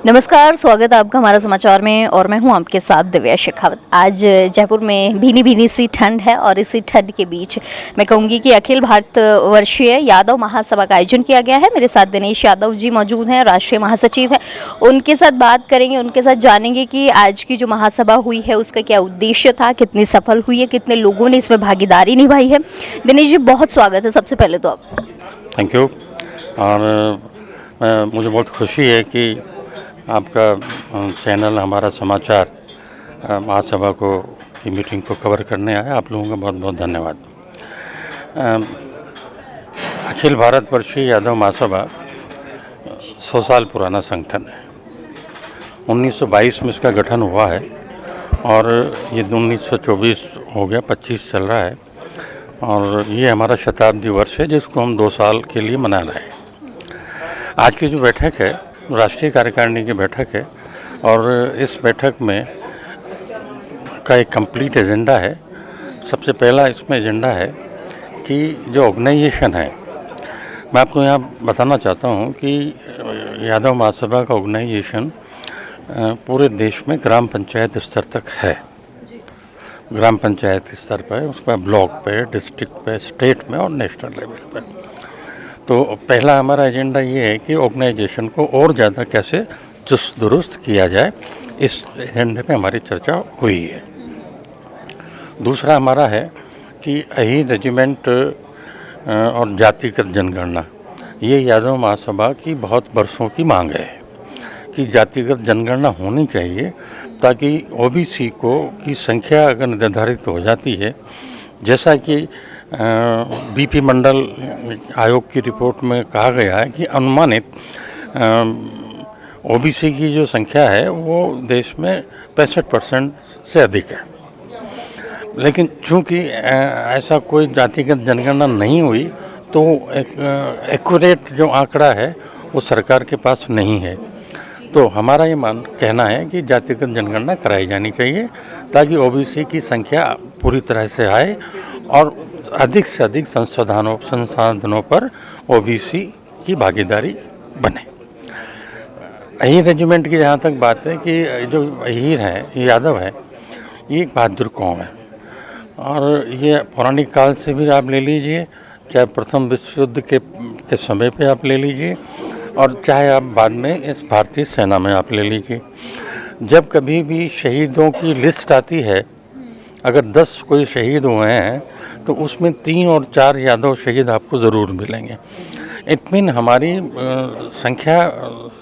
नमस्कार, स्वागत है आपका हमारा समाचार में और मैं हूं आपके साथ दिव्या शेखावत। आज जयपुर में भीनी भीनी सी ठंड है और इसी ठंड के बीच मैं कहूंगी कि अखिल भारत वर्षीय यादव महासभा का आयोजन किया गया है। मेरे साथ दिनेश यादव जी मौजूद हैं, राष्ट्रीय महासचिव हैं। उनके साथ बात करेंगे, उनके साथ जानेंगे कि आज की जो महासभा हुई है उसका क्या उद्देश्य था, कितनी सफल हुई है, कितने लोगों ने इसमें भागीदारी निभाई है। दिनेश जी, बहुत स्वागत है सबसे पहले तो आप। Thank you. और मुझे बहुत खुशी है कि आपका चैनल हमारा समाचार महासभा को की मीटिंग को कवर करने आया। आप लोगों का बहुत बहुत धन्यवाद। अखिल भारत वर्षीय यादव महासभा 100 साल पुराना संगठन है। 1922 में इसका गठन हुआ है और ये 1924 हो गया, 25 चल रहा है और ये हमारा शताब्दी वर्ष है जिसको हम 2 साल के लिए मना रहे हैं। आज की जो बैठक है राष्ट्रीय कार्यकारिणी की बैठक है और इस बैठक में का एक कंप्लीट एजेंडा है। सबसे पहला इसमें एजेंडा है कि जो ऑर्गेनाइजेशन है, मैं आपको यहाँ बताना चाहता हूँ कि यादव महासभा का ऑर्गेनाइजेशन पूरे देश में ग्राम पंचायत स्तर तक है। ग्राम पंचायत स्तर पर, उसका ब्लॉक पे, डिस्ट्रिक्ट पे, स्टेट में और नेशनल लेवल पे। तो पहला हमारा एजेंडा ये है कि ऑर्गेनाइजेशन को और ज़्यादा कैसे चुस्त दुरुस्त किया जाए, इस एजेंडे पे हमारी चर्चा हुई है। दूसरा हमारा है कि अहीर रेजिमेंट और जातिगत जनगणना, ये यादव महासभा की बहुत वर्षों की मांग है कि जातिगत जनगणना होनी चाहिए ताकि ओबीसी को की संख्या अगर निर्धारित हो जाती है, जैसा कि बीपी मंडल आयोग की रिपोर्ट में कहा गया है कि अनुमानित ओबीसी की जो संख्या है वो देश में 65% से अधिक है। लेकिन चूंकि ऐसा कोई जातिगत जनगणना नहीं हुई तो एक एक्यूरेट जो आंकड़ा है वो सरकार के पास नहीं है। तो हमारा ये कहना है कि जातिगत जनगणना कराई जानी चाहिए ताकि ओबीसी की संख्या पूरी तरह से आए और अधिक से अधिक संसाधनों पर ओबीसी की भागीदारी बने। अहीर रेजिमेंट की जहाँ तक बात है कि जो अहीर है, यादव है, ये एक बहादुर कौम है और ये पौराणिक काल से भी आप ले लीजिए, चाहे प्रथम विश्व युद्ध के समय पे आप ले लीजिए और चाहे आप बाद में इस भारतीय सेना में आप ले लीजिए। जब कभी भी शहीदों की लिस्ट आती है, अगर 10 कोई शहीद हुए हैं तो उसमें 3 और 4 यादव शहीद आपको ज़रूर मिलेंगे। इट मीन हमारी संख्या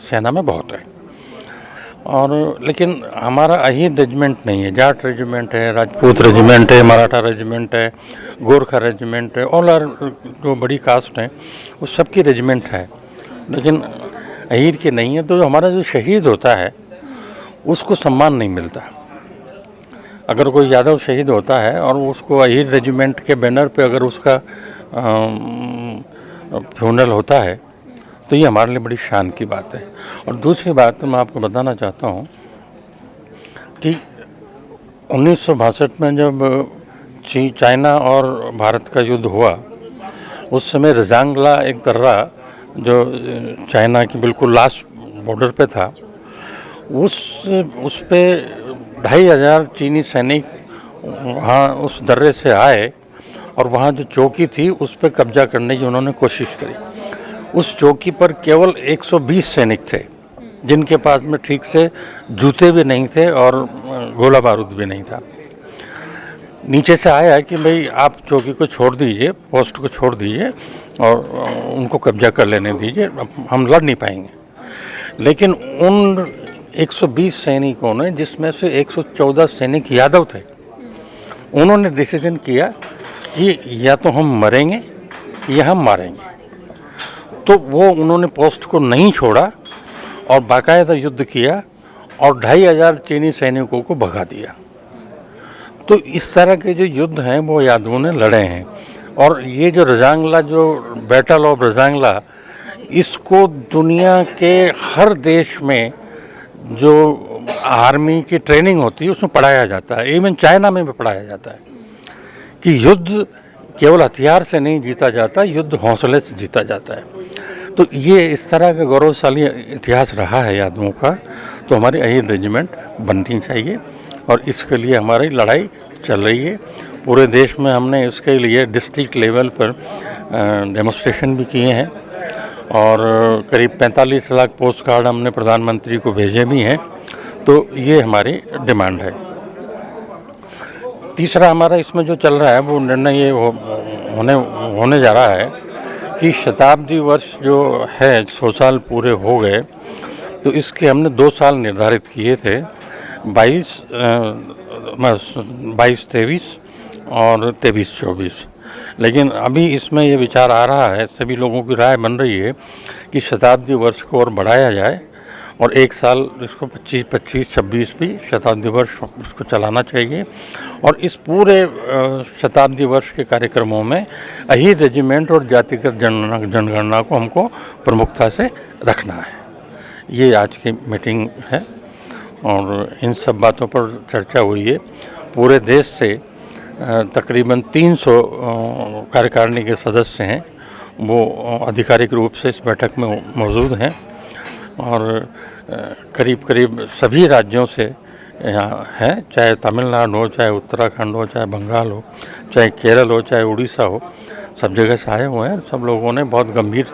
सेना में बहुत है। और लेकिन हमारा अहीर रेजिमेंट नहीं है, जाट रेजिमेंट है, राजपूत रेजिमेंट है, मराठा रेजिमेंट है, गोरखा रेजिमेंट है, ऑल आर जो बड़ी कास्ट हैं उस सब की रेजिमेंट है, लेकिन अहीर की नहीं है। तो हमारा जो शहीद होता है उसको सम्मान नहीं मिलता। अगर कोई यादव शहीद होता है और उसको अहीर रेजिमेंट के बैनर पे अगर उसका फ्यूनरल होता है तो ये हमारे लिए बड़ी शान की बात है। और दूसरी बात मैं आपको बताना चाहता हूँ कि 1962 में जब चाइना और भारत का युद्ध हुआ, उस समय रजांगला एक दर्रा जो चाइना की बिल्कुल लास्ट बॉर्डर पे था, उस पे 2500 चीनी सैनिक वहाँ उस दर्रे से आए और वहाँ जो चौकी थी उस पर कब्जा करने की उन्होंने कोशिश करी। उस चौकी पर केवल 120 सैनिक थे जिनके पास में ठीक से जूते भी नहीं थे और गोला बारूद भी नहीं था। नीचे से आया कि भाई आप चौकी को छोड़ दीजिए, पोस्ट को छोड़ दीजिए और उनको कब्जा कर लेने दीजिए, हम लड़ नहीं पाएंगे। लेकिन उन 120 सैनिकों ने, जिसमें से 114 सैनिक यादव थे, उन्होंने डिसीजन किया कि या तो हम मरेंगे या हम मारेंगे। तो वो उन्होंने पोस्ट को नहीं छोड़ा और बाकायदा युद्ध किया और 2500 चीनी सैनिकों को भगा दिया। तो इस तरह के जो युद्ध हैं वो यादवों ने लड़े हैं। और ये जो रजांगला, जो बैटल ऑफ रजांगला, इसको दुनिया के हर देश में जो आर्मी की ट्रेनिंग होती है उसमें पढ़ाया जाता है, इवन चाइना में भी पढ़ाया जाता है कि युद्ध केवल हथियार से नहीं जीता जाता, युद्ध हौसले से जीता जाता है। तो ये इस तरह का गौरवशाली इतिहास रहा है यादवों का, तो हमारी अहिर रेजिमेंट बननी चाहिए और इसके लिए हमारी लड़ाई चल रही है। पूरे देश में हमने इसके लिए डिस्ट्रिक्ट लेवल पर डेमोस्ट्रेशन भी किए हैं और करीब 45 लाख पोस्ट कार्ड हमने प्रधानमंत्री को भेजे भी हैं। तो ये हमारी डिमांड है। तीसरा हमारा इसमें जो चल रहा है वो निर्णय ये होने जा रहा है कि शताब्दी वर्ष जो है 100 साल पूरे हो गए, तो इसके हमने 2 साल निर्धारित किए थे, 22-23 और 23-24। लेकिन अभी इसमें ये विचार आ रहा है, सभी लोगों की राय बन रही है कि शताब्दी वर्ष को और बढ़ाया जाए और 1 साल इसको 25-26 भी शताब्दी वर्ष उसको चलाना चाहिए। और इस पूरे शताब्दी वर्ष के कार्यक्रमों में अहिर रेजिमेंट और जातिगत जनगणना को हमको प्रमुखता से रखना है। ये आज की मीटिंग है और इन सब बातों पर चर्चा हुई है। पूरे देश से तकरीबन 300 कार्यकारिणी के सदस्य हैं, वो आधिकारिक रूप से इस बैठक में मौजूद हैं और करीब करीब सभी राज्यों से यहाँ है, चाहे तमिलनाडु हो, चाहे उत्तराखंड हो, चाहे बंगाल हो, चाहे केरल हो, चाहे उड़ीसा हो, सब जगह से आए हुए हैं। सब लोगों ने बहुत गंभीर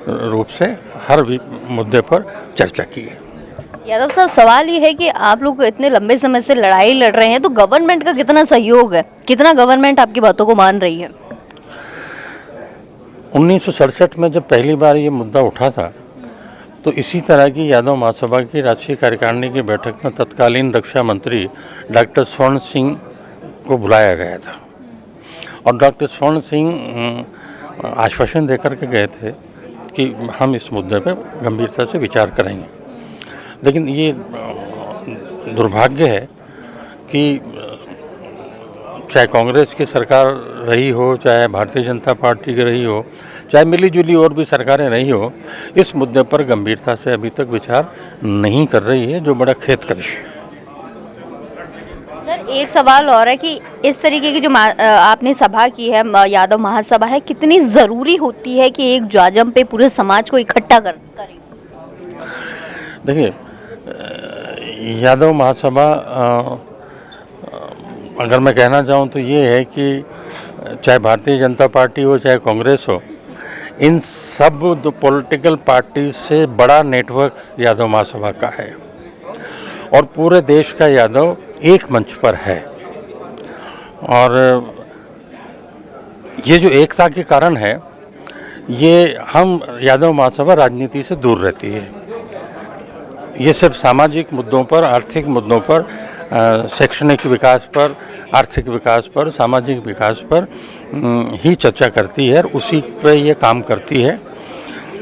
रूप से हर भी मुद्दे पर चर्चा की है। यादव साहब, सवाल ये है कि आप लोग इतने लंबे समय से लड़ाई लड़ रहे हैं, तो गवर्नमेंट का कितना सहयोग है, कितना गवर्नमेंट आपकी बातों को मान रही है? 1967 में जब पहली बार ये मुद्दा उठा था, तो इसी तरह की यादव महासभा की राष्ट्रीय कार्यकारिणी की बैठक में तत्कालीन रक्षा मंत्री डॉक्टर स्वर्ण सिंह को बुलाया गया था और डॉक्टर स्वर्ण सिंह आश्वासन देकर के गए थे कि हम इस मुद्दे पर गंभीरता से विचार करेंगे। लेकिन ये दुर्भाग्य है कि चाहे कांग्रेस की सरकार रही हो, चाहे भारतीय जनता पार्टी की रही हो, चाहे मिली जुली और भी सरकारें रही हो, इस मुद्दे पर गंभीरता से अभी तक विचार नहीं कर रही है, जो बड़ा खेद का विषय है। सर, एक सवाल और है कि इस तरीके की जो आपने सभा की है, यादव महासभा है, कितनी ज़रूरी होती है कि एक जाजम पे पूरे समाज को इकट्ठा करें? देखिए, यादव महासभा अगर मैं कहना चाहूँ तो ये है कि चाहे भारतीय जनता पार्टी हो, चाहे कांग्रेस हो, इन सब पॉलिटिकल पार्टी से बड़ा नेटवर्क यादव महासभा का है और पूरे देश का यादव एक मंच पर है। और ये जो एकता के कारण है, ये हम यादव महासभा राजनीति से दूर रहती है। ये सिर्फ सामाजिक मुद्दों पर, आर्थिक मुद्दों पर, शैक्षणिक विकास पर, आर्थिक विकास पर, सामाजिक विकास पर ही चर्चा करती है और उसी पर ये काम करती है।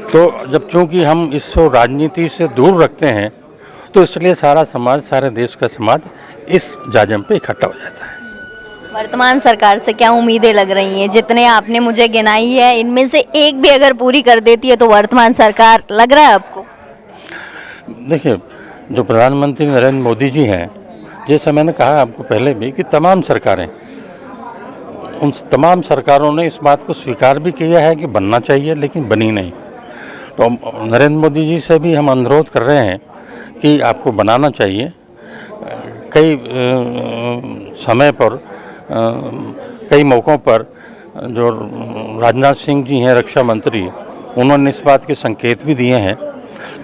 तो जब चूँकि हम इसको राजनीति से दूर रखते हैं, तो इसलिए सारा समाज, सारे देश का समाज इस जाजम पे इकट्ठा हो जाता है। वर्तमान सरकार से क्या उम्मीदें लग रही हैं? जितने आपने मुझे गिनाई है, इनमें से एक भी अगर पूरी कर देती है तो वर्तमान सरकार लग रहा है आपको? देखिए, जो प्रधानमंत्री नरेंद्र मोदी जी हैं, जैसा मैंने कहा आपको पहले भी कि तमाम सरकारें, उन तमाम सरकारों ने इस बात को स्वीकार भी किया है कि बनना चाहिए, लेकिन बनी नहीं। तो नरेंद्र मोदी जी से भी हम अनुरोध कर रहे हैं कि आपको बनाना चाहिए। कई समय पर, कई मौक़ों पर जो राजनाथ सिंह जी हैं रक्षा मंत्री, उन्होंने इस बात के संकेत भी दिए हैं,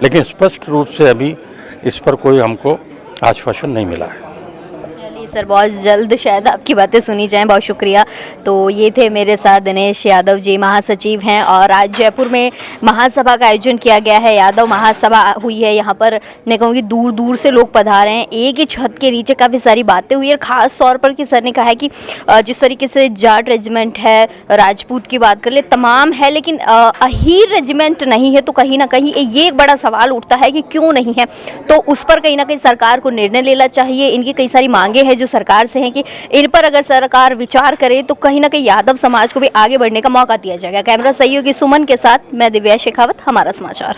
लेकिन स्पष्ट रूप से अभी इस पर कोई हमको आश्वासन नहीं मिला है। चलिए सर, बहुत जल्द शायद आपकी बातें सुनी जाएं। बहुत शुक्रिया। तो ये थे मेरे साथ दिनेश यादव जी, महासचिव हैं और आज जयपुर में महासभा का आयोजन किया गया है। यादव महासभा हुई है, यहाँ पर मैं कहूँगी दूर दूर से लोग पधारे हैं। एक ही छत के नीचे काफ़ी सारी बातें हुई है और ख़ास तौर पर कि सर ने कहा है कि जिस तरीके से जाट रेजिमेंट है, राजपूत की बात कर ले, तमाम है, लेकिन अहीर रेजिमेंट नहीं है। तो कहीं ना कहीं ये एक बड़ा सवाल उठता है कि क्यों नहीं है। तो उस पर कहीं ना कहीं सरकार को निर्णय लेना चाहिए। इनकी कई सारी मांगे हैं जो सरकार से हैं कि इन पर अगर सरकार विचार करे तो कहीं ना कहीं यादव समाज को भी आगे बढ़ने का मौका दिया जाएगा। कैमरा सहयोगी सुमन के साथ मैं दिव्या शेखावत, हमारा समाचार।